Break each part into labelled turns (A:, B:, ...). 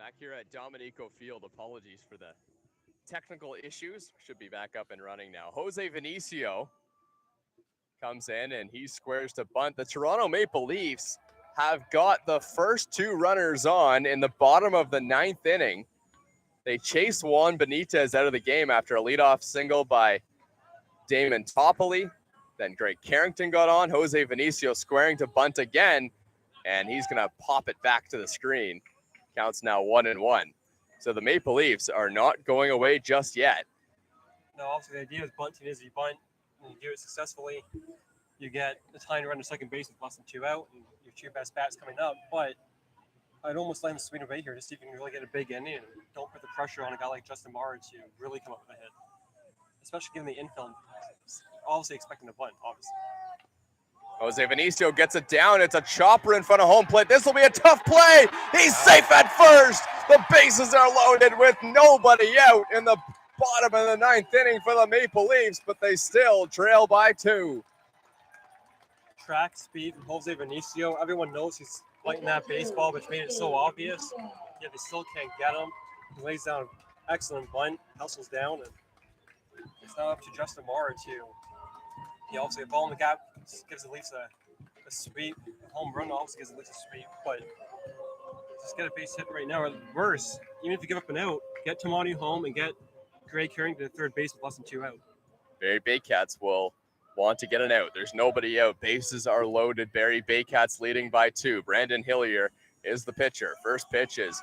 A: Back here at Dominico Field, apologies for the technical issues. Should be back up and running now. Jose Vinicio comes in and he squares to bunt. The Toronto Maple Leafs have got the first two runners on in the bottom of the ninth inning. They chase Juan Benitez out of the game after a leadoff single by Damon Toppoli. Then Greg Carrington got on. Jose Vinicio squaring to bunt again, and he's going to pop it back to the screen. Counts now 1-1. So the Maple Leafs are not going away just yet.
B: No, obviously the idea with bunting is you bunt and you do it successfully. You get the time to run to second base with less than 2 out, and your 2 best bats coming up. But I'd almost let him swing away here to see if you can really get a big inning and don't put the pressure on a guy like Justin Marr to really come up with a hit. Especially given the infield, obviously expecting a bunt, obviously.
A: Jose Vinicio gets it down. It's a chopper in front of home plate. This will be a tough play. He's safe at first. The bases are loaded with nobody out in the bottom of the ninth inning for the Maple Leafs, but they still trail by 2.
B: Track speed from Jose Vinicio. Everyone knows he's lighting that baseball, which made it so obvious. Yet they still can't get him. He lays down an excellent bunt, hustles down, and it's now up to Justin Marr to obviously a ball in the gap gives the Leafs a sweep. A home run obviously gives the Leafs a sweep, but just get a base hit right now. Or worse, even if you give up an out, get Tamani home and get Greg Carrington to third base with less than 2 out.
A: Barrie Baycats will want to get an out. There's nobody out. Bases are loaded. Barrie Baycats leading by 2. Brandon Hillier is the pitcher. First pitch is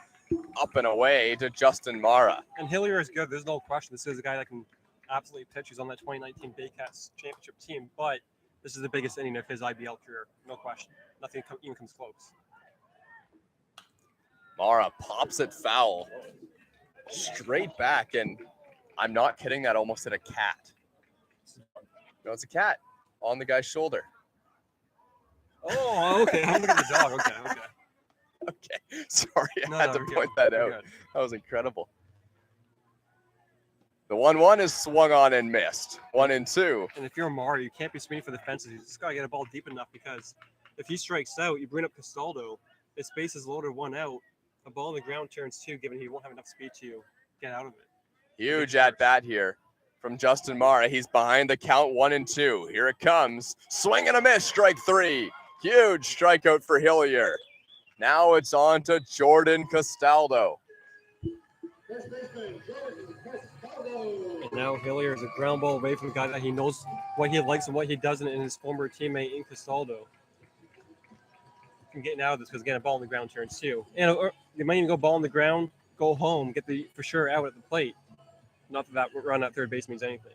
A: up and away to Justin Mara.
B: And Hillier is good. There's no question. This is a guy that can absolutely pitch. He's on that 2019 Baycats championship team, but this is the biggest inning of his IBL career. No question. Nothing even comes close.
A: Mara pops it foul. Straight back, and I'm not kidding, that almost hit a cat. No, it's a cat on the guy's shoulder.
B: Oh, okay. I'm looking at the dog. Okay.
A: Okay. Sorry, I had to point that out.
B: Good.
A: That was incredible. The 1-1 is swung on and missed. 1-2.
B: And if you're Mara, you can't be swinging for the fences. You just got to get a ball deep enough, because if he strikes out, you bring up Castaldo. His base is loaded, 1 out. A ball on the ground turns 2, given he won't have enough speed to get out of it.
A: Huge at bat here from Justin Mara. He's behind the count, 1-2. Here it comes. Swing and a miss, strike 3. Huge strikeout for Hillier. Now it's on to Jordan Castaldo.
B: And now Hillier is a ground ball away from a guy that he knows what he likes and what he doesn't in his former teammate in Castaldo. From getting out of this, because again, a ball on the ground turns 2. And they might even go ball on the ground, go home, get the for sure out at the plate. Not that run at third base means anything.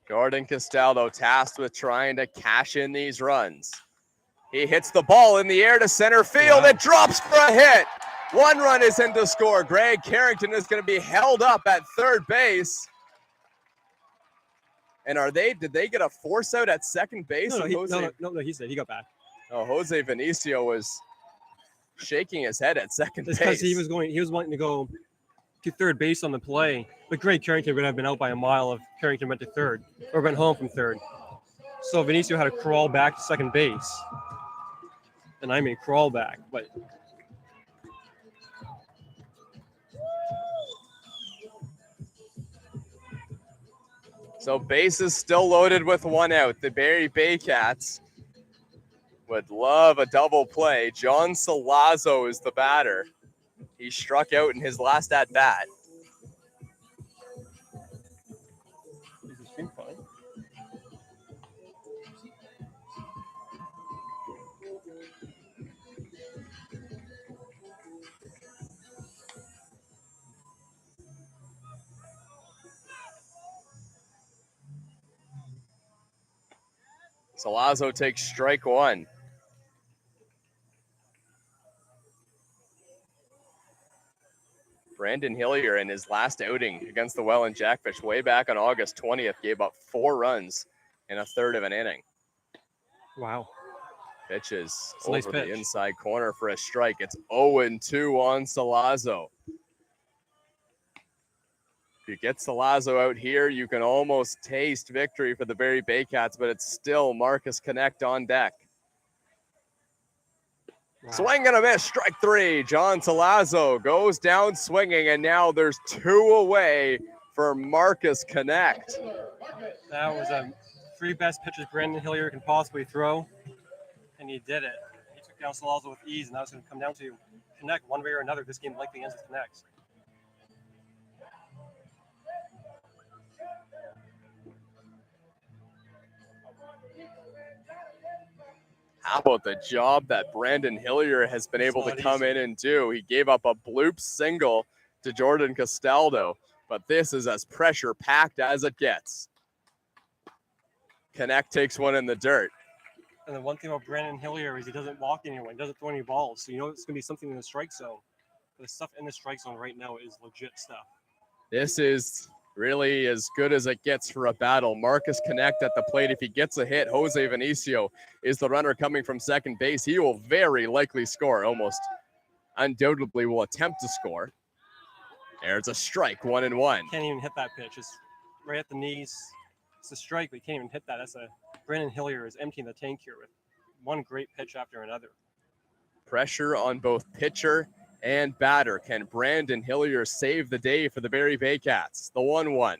A: Jordan Castaldo tasked with trying to cash in these runs. He hits the ball in the air to center field. Wow. It drops for a hit. 1 run is in to score. Greg Carrington is going to be held up at third base. And did they get a force out at second base?
B: No, he said he got back.
A: Oh, Jose Vinicio was shaking his head at second base.
B: Because he was wanting to go to third base on the play. But Greg Carrington would have been out by a mile if Carrington went to third or went home from third. So Vinicio had to crawl back to second base. And I mean crawl back, but
A: so bases still loaded with 1 out. The Barrie Baycats would love a double play. John Salazzo is the batter. He struck out in his last at bat. Salazzo takes strike 1. Brandon Hillier in his last outing against the Welland Jackfish way back on August 20th gave up 4 runs in a third of an inning.
B: Wow.
A: Pitches over the inside corner for a strike. It's 0-2 on Salazzo. If you get Salazzo out here, you can almost taste victory for the Barrie Baycats, but it's still Marcus Connect on deck. Swing and a miss, strike 3. John Talazzo goes down swinging, and now there's 2 away for Marcus Connect.
B: That was a 3 best pitches Brandon Hillier can possibly throw, and he did it. He took down Talazzo with ease, and now it's going to come down to Connect one way or another. This game likely ends with Connect.
A: How about the job that Brandon Hillier has been able to come in and do? He gave up a bloop single to Jordan Castaldo, but this is as pressure-packed as it gets. Connect takes one in the dirt.
B: And the one thing about Brandon Hillier is he doesn't walk anyone, he doesn't throw any balls, so you know it's going to be something in the strike zone. But the stuff in the strike zone right now is legit stuff.
A: This is really as good as it gets for a battle. Marcus Connect at the plate. If he gets a hit, Jose Vinicio is the runner coming from second base. He will very likely score, almost undoubtedly will attempt to score. There's a strike, 1-1.
B: Can't even hit that pitch. It's right at the knees. It's a strike, but you can't even hit that. Brandon Hillier is emptying the tank here with one great pitch after another.
A: Pressure on both pitcher and batter. Can Brandon Hillier save the day for the Barrie Baycats? The 1-1.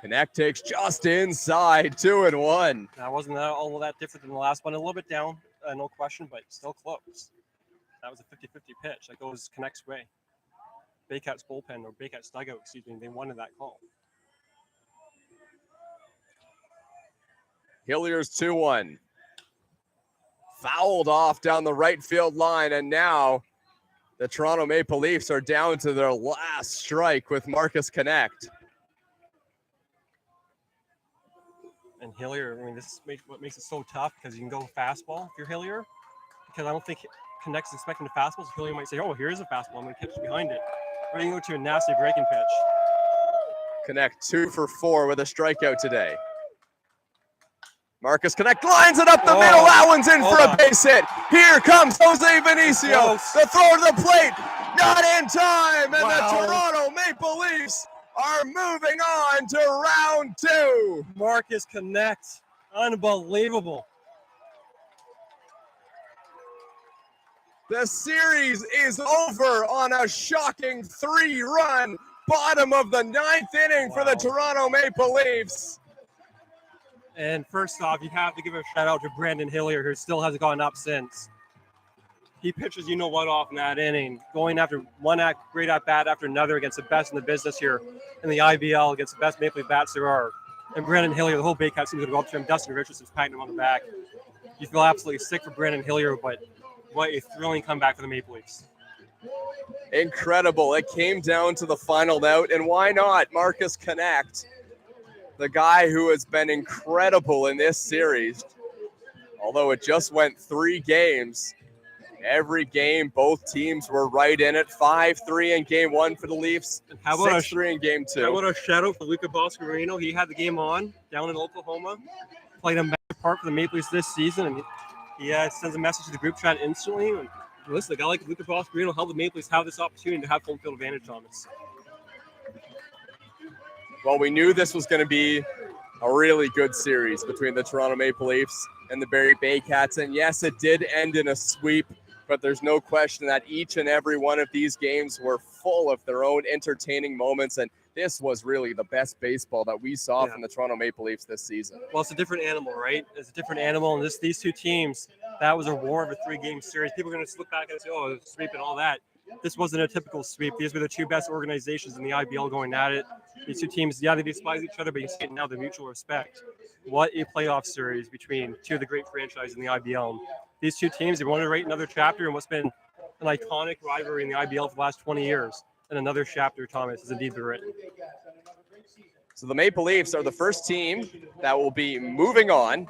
A: Connect takes just inside, 2-1.
B: That wasn't all that different than the last one. A little bit down, no question, but still close. That was a 50-50 pitch. That goes Connect's way. Baycats bullpen, or Baycats dugout, excuse me, they wanted that call.
A: Hillier's 2-1. Fouled off down the right field line, and now the Toronto Maple Leafs are down to their last strike with Marcus Connect.
B: And Hillier, I mean, this is what makes it so tough, because you can go fastball if you're Hillier, because I don't think Connect's expecting the fastball, so Hillier might say, oh, here's a fastball, I'm going to catch behind it. Or you can go to a nasty breaking pitch.
A: Connect 2 for 4 with a strikeout today. Marcus Connect lines it up the middle. That one's in for a base hit. Here comes Jose Vinicio. The throw to the plate. Not in time. And the Toronto Maple Leafs are moving on to round 2.
B: Marcus Connect. Unbelievable.
A: The series is over on a shocking 3-run bottom of the 9th inning for the Toronto Maple Leafs.
B: And first off, you have to give a shout out to Brandon Hillier, who still hasn't gotten up since. He pitches you know what off in that inning, going after one great at bat after another against the best in the business here in the IBL, against the best Maple Leaf bats there are. And Brandon Hillier, the whole Baycats seems to go up to him. Dustin Richardson's patting him on the back. You feel absolutely sick for Brandon Hillier, but what a thrilling comeback for the Maple Leafs.
A: Incredible. It came down to the final out, and why not? Marcus Connect, the guy who has been incredible in this series. Although it just went 3 games, every game, both teams were right in it. 5-3 in game 1 for the Leafs, 6-3 in game 2.
B: How about a shout out for Luca Boscarino? He had the game on down in Oklahoma, played him back apart for the Maple Leafs this season, and he sends a message to the group chat instantly. And listen, a guy like Luca Boscarino helped the Maple Leafs have this opportunity to have home field advantage, Thomas.
A: Well, we knew this was going to be a really good series between the Toronto Maple Leafs and the Barrie Baycats. And yes, it did end in a sweep, but there's no question that each and every one of these games were full of their own entertaining moments. And this was really the best baseball that we saw from the Toronto Maple Leafs this season.
B: Well, it's a different animal, right? It's a different animal. And these 2 teams, that was a war of a 3-game series. People are going to look back and say, oh, it was a sweep and all that. This wasn't a typical sweep. These were the 2 best organizations in the IBL going at it. These 2 teams, they despise each other, but you see it now, the mutual respect. What a playoff series between 2 of the great franchises in the IBL. These 2 teams, they want to write another chapter in what's been an iconic rivalry in the IBL for the last 20 years. And another chapter, Thomas, has indeed been written.
A: So the Maple Leafs are the first team that will be moving on.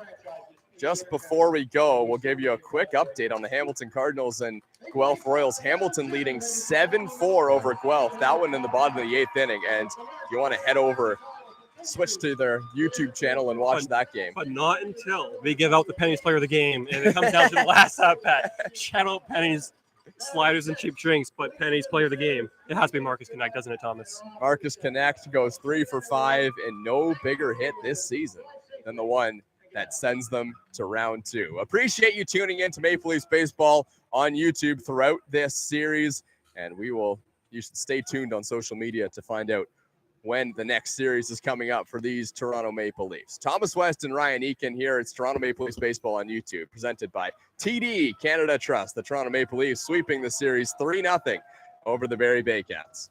A: Just before we go, we'll give you a quick update on the Hamilton Cardinals and Guelph Royals. Hamilton leading 7-4 over Guelph. That one in the bottom of the 8th inning. And if you want to head over, switch to their YouTube channel and watch that game.
B: But not until they give out the Pennies Player of the Game. And it comes down to the last at-bat. Shout out Pennies, sliders and cheap drinks, but Pennies Player of the Game. It has to be Marcus Connect, doesn't it, Thomas?
A: Marcus Connect goes 3 for 5, and no bigger hit this season than the one that sends them to round 2. Appreciate you tuning in to Maple Leafs Baseball on YouTube throughout this series. And you should stay tuned on social media to find out when the next series is coming up for these Toronto Maple Leafs. Thomas West and Ryan Eakin here. It's Toronto Maple Leafs Baseball on YouTube, presented by TD Canada Trust. The Toronto Maple Leafs sweeping the series 3-0 over the Barrie Baycats.